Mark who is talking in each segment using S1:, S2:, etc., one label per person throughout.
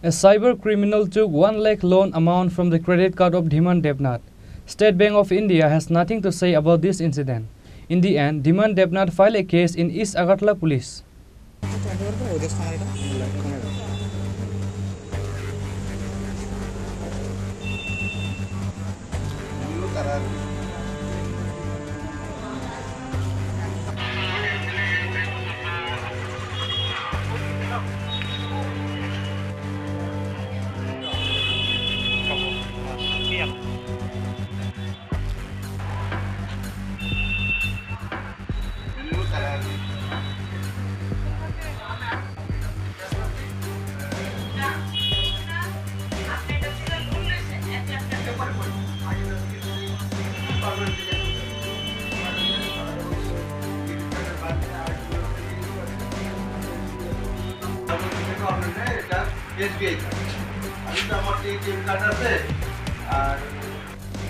S1: A cyber criminal took 1 lakh loan amount from the credit card of Dhiman Debnath. State Bank of India has nothing to say about this incident. In the end, Dhiman Debnath filed a case in East Agartala Police.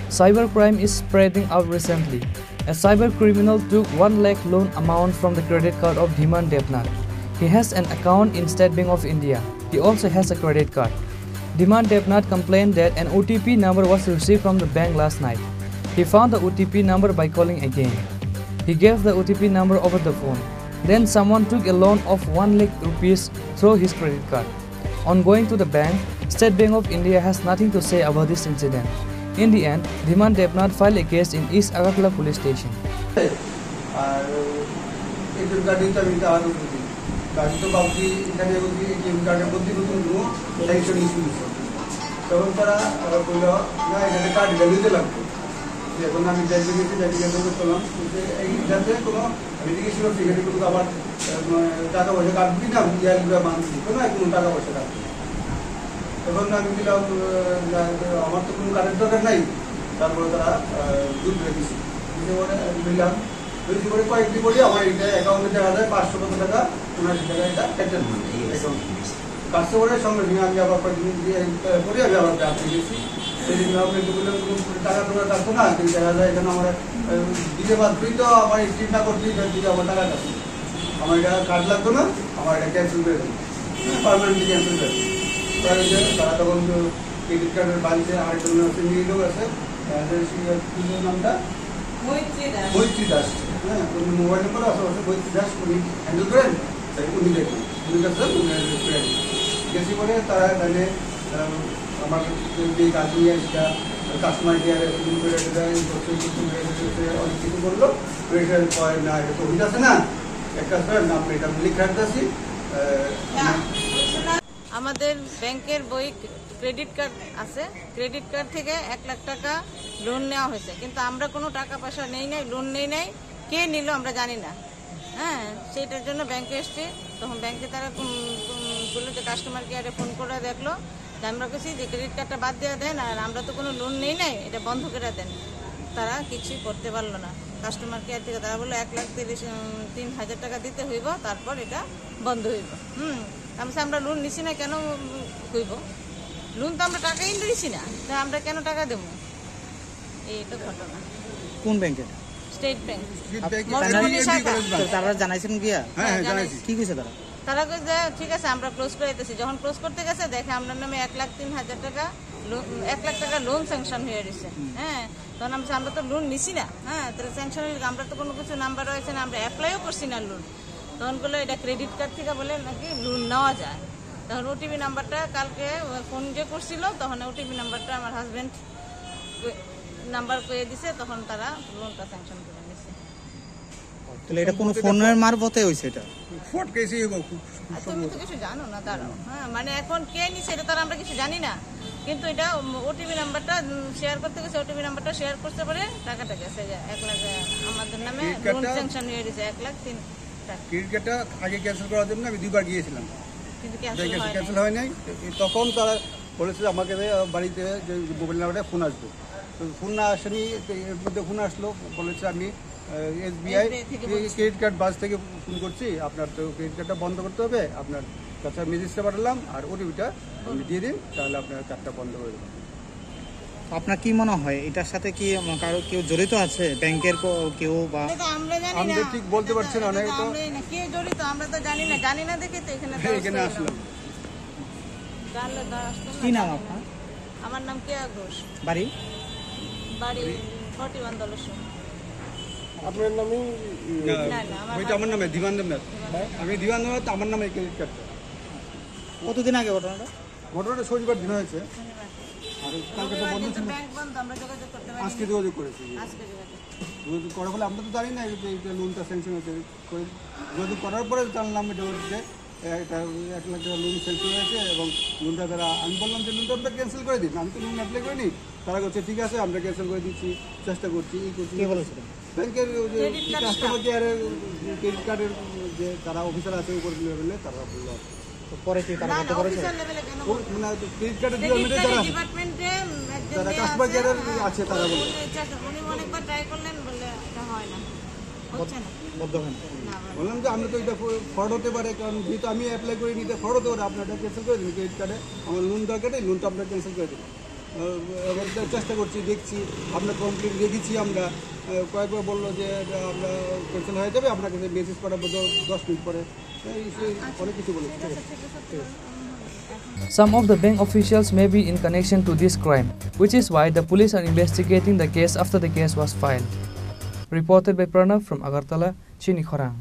S1: Cybercrime is spreading out recently. A cyber criminal took 1 lakh loan amount from the credit card of Dhiman Debnath. He has an account in State Bank of India. He also has a credit card. Dhiman Debnath complained that an OTP number was received from the bank last night. He found the OTP number by calling again. He gave the OTP number over the phone. Then someone took a loan of 1 lakh rupees through his credit card. On going to the bank, State Bank of India has nothing to say about this incident. In the end, Dhiman Debnath filed a case in East Agartala Police Station.
S2: এখন আমি দিলাম আমার তো কোনো current দরকার নাই তারপরে তারা দুধ রেখেছি দিলাম বেশি করে কয়েকদিন বলি আমার এটা অ্যাকাউন্টে দেখা যায় 500 কত টাকা 79 টাকা এটা ক্যান্সেল কাজটা করে সঙ্গে সঙ্গে আমি আবার কয়েকদিন পরে আমি আবার ব্যাংকে গেছি সেদিন আপনি বললাম কোনো টাকা তোলা থাকতো না কিন্তু দেখা যায় এখানে আমার দিতে বাধ্য তো আমার স্ট্রিট না করতেই দিতে আমার টাকা থাকতো আমার এটা কার্ড লাগতো না আমার এটা ক্যান্সেল করে দেবো পারমানেন্টলি ক্যান্সেল করে তারা তখন ক্রেডিট কার্ডের বাড়িতে আরেকজন লোক আছে নামটা মৈত্রী দাস হ্যাঁ উনি মোবাইল নম্বর আছে মৈত্রী দাস উনি হ্যান্ডেল করেন উনি দেখুন উনি কাছে গেছি পরে তারা তাহলে আমার যে কাজ নিয়ে সেটা কাস্টমার কেয়ারে অনেক কিছু করলো না এটা তো অভিযোগ আছে না এক কাজ করেন আপনি এটা লিখে রাখতেছি
S3: আমাদের ব্যাংকের বই ক্রেডিট কার্ড আছে ক্রেডিট কার্ড থেকে 1 লাখ টাকা লোন নেওয়া হয়েছে কিন্তু আমরা কোনো টাকা পয়সা নেই নাই লোন নেই নাই কে নিল আমরা জানি না হ্যাঁ সেইটার জন্য ব্যাংকে এসছি তখন ব্যাংকে তারা বললো যে কাস্টমার কেয়ারে ফোন করে দেখলো আমরা কেছি যে ক্রেডিট কার্ডটা বাদ দিয়ে দেন আর আমরা তো কোনো লোন নেই নাই এটা বন্ধ করে দেন তারা কিছুই করতে পারলো না কাস্টমার কেয়ার থেকে তারা বললো 1,03,000 টাকা দিতে হইব তারপর এটা বন্ধ হইব আমরা লোন নিছি না কেন হইব লোন তো আমরা টাকাই নিছি না আমরা কেন টাকা দেব এইটা ঘটনা
S4: কোন ব্যাংকে
S3: স্টেট ব্যাংক
S4: তারা জানাইছেন গিয়া
S2: হ্যাঁ জানাইছি
S4: কি কইছে
S3: তারা কইছে ঠিক আছে আমরা ক্লোজ করে দিতেছি যখন ক্লোজ করতে গেছে দেখে আপনার নামে 1,03,000 টাকা 1 লাখ টাকা লোন স্যাংশন হয়ে গেছে হ্যাঁ তখন আমরা তো লোন নিছি না হ্যাঁ তাহলে স্যাংশন আমরা তো কোনো কিছু নাম্বার রয়েছে না আমরা অ্যাপ্লাইও করছি না লোন তখন বললো এটা ক্রেডিট কার্ড থেকে বলে নাকি লোন নেওয়া যায় তখন ওটিপি নাম্বারটা কালকে ফোন যে করছিল তখন ওটিপি নাম্বারটা আমার হাজব্যান্ড নাম্বার কয়ে দিছে তখন তারা লোনটা স্যাংশন করে নিছে
S4: তাহলে এটা কোন ফোনের মারফতে হইছে এটা
S2: ফট কেসি
S3: তুমি তো কিছু জানো না দাঁড়াও হ্যাঁ মানে এখন কে নিছে এটা তার আমরা কিছু জানি না কিন্তু এটা ওটিপি নাম্বারটা শেয়ার করতে গেছে ওটিপি নাম্বারটা শেয়ার করতে পারে টাকাটা গেছে 1 লাখ আমাদের নামে লোন স্যাংশন হয়ে গেছে 1,03,000
S2: ক্রেডিট কার্ডটা আগে ক্যান্সেল করার জন্য আমি 2 বার গিয়েছিলাম কিন্তু ক্যান্সেল হয় নাই তখন তারা বলেছে আমাকে বাড়িতে যে মোবাইল নাম্বারে ফোন আসবে তো ফোন না আসেনি এর মধ্যে ফোন আসলো বলেছে আমি SBI ক্রেডিট কার্ড বাস থেকে ফোন করছি আপনার তো ক্রেডিট কার্ডটা বন্ধ করতে হবে আপনার কাছে মেসেজটা পাঠালাম আর ওটিপিটা আপনি দিয়ে দিন তাহলে আপনার কার্ডটা বন্ধ করে দেবেন
S4: আপনার কি মনে হয় এটার সাথে কি কারো কেউ জড়িত আছে ব্যাংকের কেউ বা
S2: আমরা ঠিক বলতে পারছি না অনেক তো
S3: কে জড়িত আমরা তো জানি না দেখে তো এখানে
S2: আসলাম
S3: জানলে তো আসতো না।
S4: কি নাম আপনার?
S3: আমার নাম কেয়া ঘোষ,
S4: বাড়ি?
S3: বাড়ি 41 দলেশ্বর।
S2: আপনার নামই
S3: না না আমার
S2: ওইটা আমার নামে ধীমান দেবনাথ। আমি ধীমান দেবনাথ, আমার নামে ক্রেডিট কার্ডটা।
S4: কতদিন আগে ঘটনাটা?
S2: ঘটনাটা শনিবার দিন হয়েছে, আর কালকে তো বন্ধ ছিল।
S3: ব্যাংক বন্ধ, আমরা যোগাযোগ করতে পারি
S2: আজকে যোগাযোগ করেছি।
S3: আজকে যোগাযোগ।
S2: যোগাযোগ করার ফলে আমরা তো জানি না যে এইটা লোনটা স্যাংশন হয়েছে। যোগাযোগ করার পরে জানলাম এটা হচ্ছে একটা 1 লাখ টাকা লোন স্যাংশন হয়েছে এবং লোনটা তারা, আমি বললাম যে লোনটা আমরা ক্যান্সেল করে দিন, আমি তো লোন অ্যাপ্লাই করিনি। তারা বলছে ঠিক আছে আমরা ক্যান্সেল করে দিচ্ছি, চেষ্টা করছি, এই করছি।
S4: কে বলেছিলেন?
S2: ব্যাংকের যে কাস্টমার কেয়ারের ক্রেডিট কার্ডের যে তারা অফিসার আছে উপর লেভেলে, তারা বললো
S4: তো পরে কি তারা
S3: না
S4: করতে
S3: না
S4: পেরেছে?
S3: অফিসার লেভেলে কেন
S2: মানে ক্রেডিট কার্ডের ডিপার্টমেন্টে যারা আছে,
S3: ডিপার্টমেন্টে একজন
S2: যারা কাস্টমার কেয়ারের আছে তারা বললো।
S3: উনি অনেকবার ট্রাই করলেন, বলে এটা হয় না, হচ্ছে না।
S4: মধ্যখানে
S3: না
S2: বললাম যে আমরা তো এটা ফ্রড হতে পারে, কারণ যেহেতু আমি অ্যাপ্লাই করে নিতে ফ্রড হতে পারে, আপনার এটা ক্যান্সেল করে দিন ক্রেডিট কার্ডে, আমার লোন দরকার নেই, লোনটা আপনার ক্যান্সেল করে দিন। এবার চেষ্টা করছি, দেখছি, আপনার কমপ্লেন রেখেছি আমরা। কয়েকবার বললো যে এটা আমরা ক্যান্সেল হয়ে যাবে, আপনার কাছে মেসেজ পাঠাবো 10 মিনিট পরে, অনেক কিছু বলেছি।
S1: Some of the bank officials may be in connection to this crime, which is why the police are investigating the case after the case was filed. Reported by Pranav from Agartala, Chini, Khorang.